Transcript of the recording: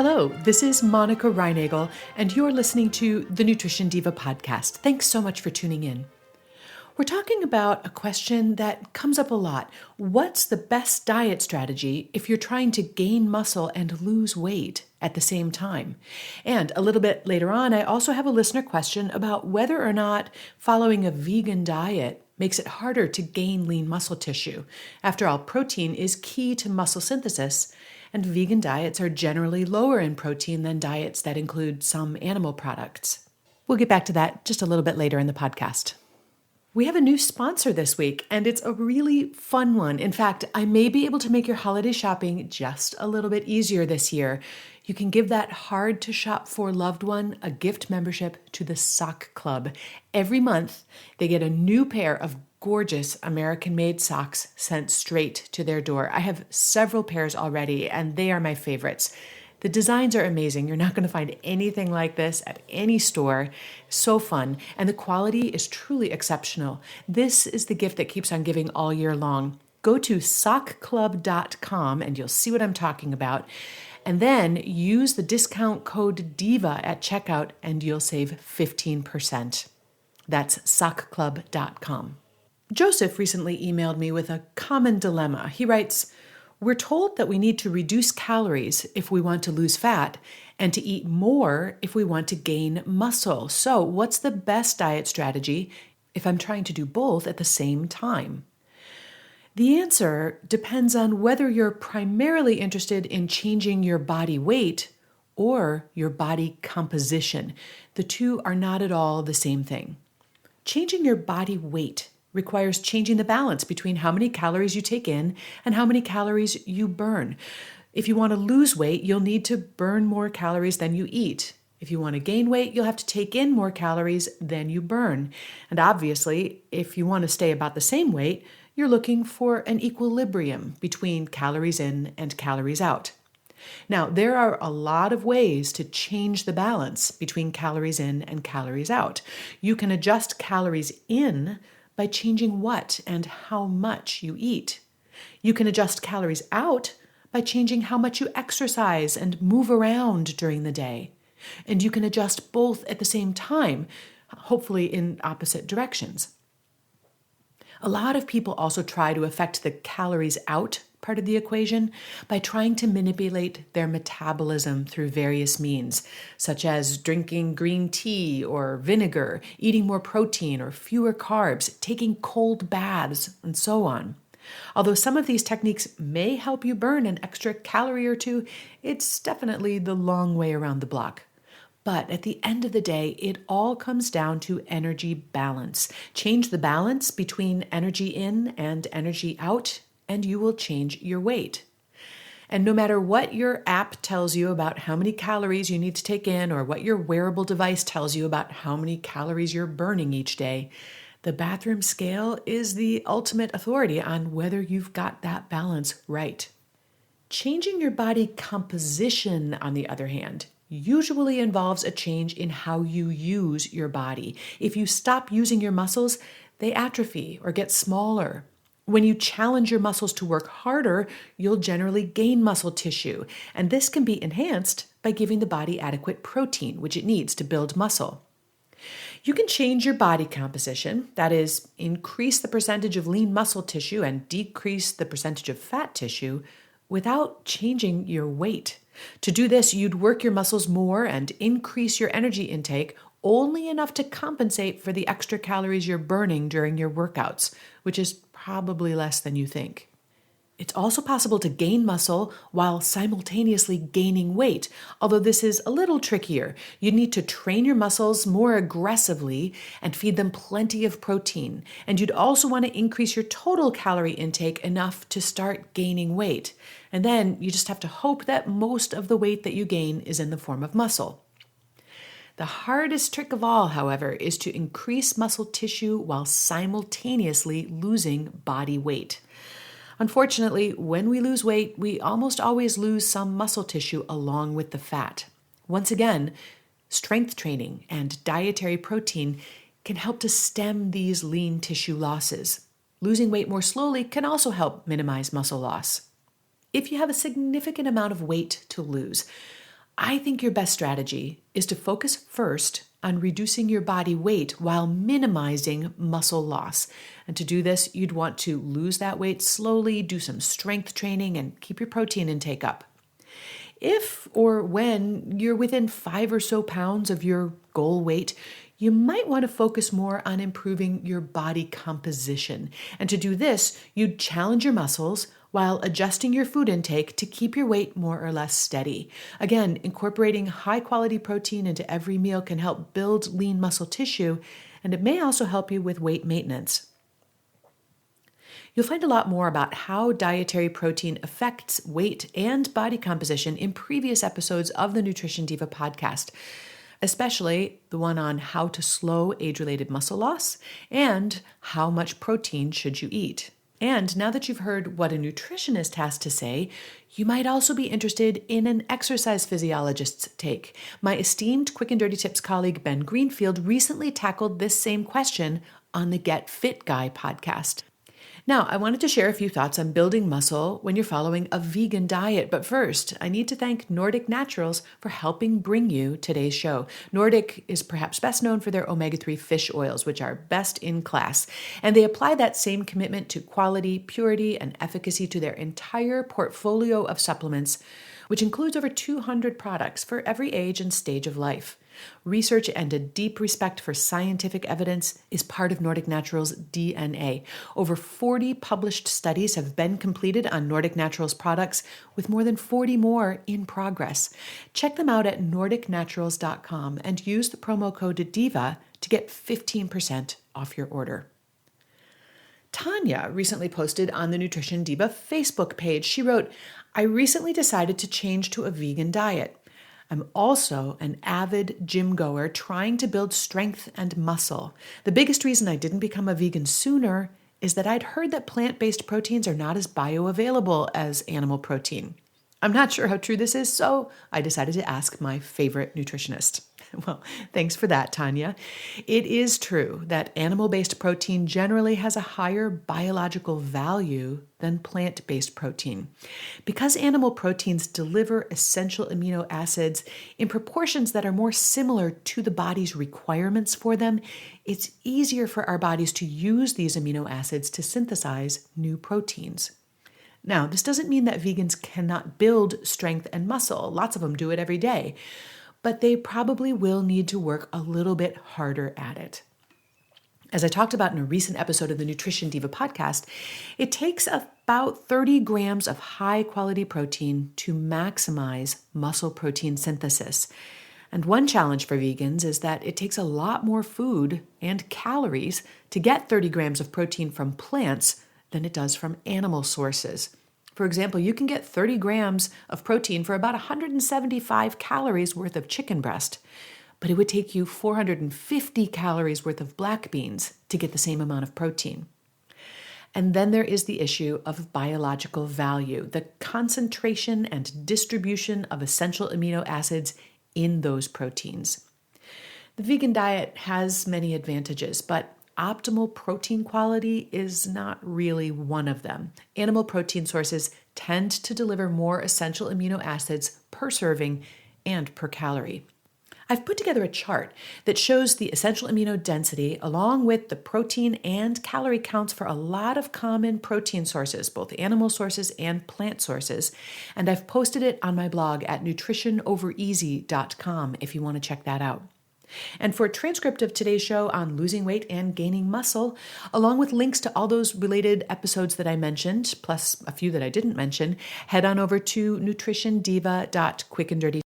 Hello, this is Monica Reinagel, and you're listening to the Nutrition Diva podcast. Thanks so much for tuning in. We're talking about a question that comes up a lot. What's the best diet strategy if you're trying to gain muscle and lose weight at the same time? And a little bit later on, I also have a listener question about whether or not following a vegan diet makes it harder to gain lean muscle tissue. After all, protein is key to muscle synthesis, and vegan diets are generally lower in protein than diets that include some animal products. We'll get back to that just a little bit later in the podcast. We have a new sponsor this week, and it's a really fun one. In fact, I may be able to make your holiday shopping just a little bit easier this year. You can give that hard-to-shop-for loved one a gift membership to the Sock Club. Every month, they get a new pair of gorgeous American-made socks sent straight to their door. I have several pairs already, and they are my favorites. The designs are amazing. You're not going to find anything like this at any store. So fun. And the quality is truly exceptional. This is the gift that keeps on giving all year long. Go to sockclub.com and you'll see what I'm talking about. And then use the discount code DIVA at checkout and you'll save 15%. That's sockclub.com. Joseph recently emailed me with a common dilemma. He writes, "We're told that we need to reduce calories if we want to lose fat and to eat more if we want to gain muscle. So what's the best diet strategy if I'm trying to do both at the same time?" The answer depends on whether you're primarily interested in changing your body weight or your body composition. The two are not at all the same thing. Changing your body weight requires changing the balance between how many calories you take in and how many calories you burn. If you want to lose weight, you'll need to burn more calories than you eat. If you want to gain weight, you'll have to take in more calories than you burn. And obviously, if you want to stay about the same weight, you're looking for an equilibrium between calories in and calories out. Now, there are a lot of ways to change the balance between calories in and calories out. You can adjust calories in by changing what and how much you eat. You can adjust calories out by changing how much you exercise and move around during the day. And you can adjust both at the same time, hopefully in opposite directions. A lot of people also try to affect the calories out part of the equation by trying to manipulate their metabolism through various means, such as drinking green tea or vinegar, eating more protein or fewer carbs, taking cold baths, and so on. Although some of these techniques may help you burn an extra calorie or two, it's definitely the long way around the block. But at the end of the day, it all comes down to energy balance. Change the balance between energy in and energy out, and you will change your weight. And no matter what your app tells you about how many calories you need to take in, or what your wearable device tells you about how many calories you're burning each day, the bathroom scale is the ultimate authority on whether you've got that balance right. Changing your body composition, on the other hand, usually involves a change in how you use your body. If you stop using your muscles, they atrophy or get smaller. When you challenge your muscles to work harder, you'll generally gain muscle tissue, and this can be enhanced by giving the body adequate protein, which it needs to build muscle. You can change your body composition, that is, increase the percentage of lean muscle tissue and decrease the percentage of fat tissue, without changing your weight. To do this, you'd work your muscles more and increase your energy intake only enough to compensate for the extra calories you're burning during your workouts, which is probably less than you think. It's also possible to gain muscle while simultaneously gaining weight, although this is a little trickier. You need to train your muscles more aggressively and feed them plenty of protein. And you'd also want to increase your total calorie intake enough to start gaining weight. And then you just have to hope that most of the weight that you gain is in the form of muscle. The hardest trick of all, however, is to increase muscle tissue while simultaneously losing body weight. Unfortunately, when we lose weight, we almost always lose some muscle tissue along with the fat. Once again, strength training and dietary protein can help to stem these lean tissue losses. Losing weight more slowly can also help minimize muscle loss. If you have a significant amount of weight to lose, I think your best strategy is to focus first on reducing your body weight while minimizing muscle loss. And to do this, you'd want to lose that weight slowly, do some strength training, and keep your protein intake up. If or when you're within 5 or so pounds of your goal weight, you might want to focus more on improving your body composition. And to do this, you'd challenge your muscles while adjusting your food intake to keep your weight more or less steady. Again, incorporating high-quality protein into every meal can help build lean muscle tissue, and it may also help you with weight maintenance. You'll find a lot more about how dietary protein affects weight and body composition in previous episodes of the Nutrition Diva podcast, especially the one on how to slow age-related muscle loss and how much protein should you eat. And now that you've heard what a nutritionist has to say, you might also be interested in an exercise physiologist's take. My esteemed Quick and Dirty Tips colleague Ben Greenfield recently tackled this same question on the Get Fit Guy podcast. Now, I wanted to share a few thoughts on building muscle when you're following a vegan diet. But first, I need to thank Nordic Naturals for helping bring you today's show. Nordic is perhaps best known for their omega-3 fish oils, which are best in class. And they apply that same commitment to quality, purity, and efficacy to their entire portfolio of supplements, which includes over 200 products for every age and stage of life. Research and a deep respect for scientific evidence is part of Nordic Naturals' DNA. Over 40 published studies have been completed on Nordic Naturals products, with more than 40 more in progress. Check them out at nordicnaturals.com and use the promo code DIVA to get 15% off your order. Tanya recently posted on the Nutrition Diva Facebook page. She wrote, "I recently decided to change to a vegan diet. I'm also an avid gym goer trying to build strength and muscle. The biggest reason I didn't become a vegan sooner is that I'd heard that plant-based proteins are not as bioavailable as animal protein. I'm not sure how true this is, so I decided to ask my favorite nutritionist." Well, thanks for that, Tanya. It is true that animal-based protein generally has a higher biological value than plant-based protein. Because animal proteins deliver essential amino acids in proportions that are more similar to the body's requirements for them, it's easier for our bodies to use these amino acids to synthesize new proteins. Now, this doesn't mean that vegans cannot build strength and muscle. Lots of them do it every day. But they probably will need to work a little bit harder at it. As I talked about in a recent episode of the Nutrition Diva podcast, it takes about 30 grams of high-quality protein to maximize muscle protein synthesis. And one challenge for vegans is that it takes a lot more food and calories to get 30 grams of protein from plants than it does from animal sources. For example, you can get 30 grams of protein for about 175 calories worth of chicken breast, but it would take you 450 calories worth of black beans to get the same amount of protein. And then there is the issue of biological value, the concentration and distribution of essential amino acids in those proteins. The vegan diet has many advantages, but optimal protein quality is not really one of them. Animal protein sources tend to deliver more essential amino acids per serving and per calorie. I've put together a chart that shows the essential amino density along with the protein and calorie counts for a lot of common protein sources, both animal sources and plant sources, and I've posted it on my blog at nutritionovereasy.com if you want to check that out. And for a transcript of today's show on losing weight and gaining muscle, along with links to all those related episodes that I mentioned, plus a few that I didn't mention, head on over to nutritiondiva.quickanddirty.com.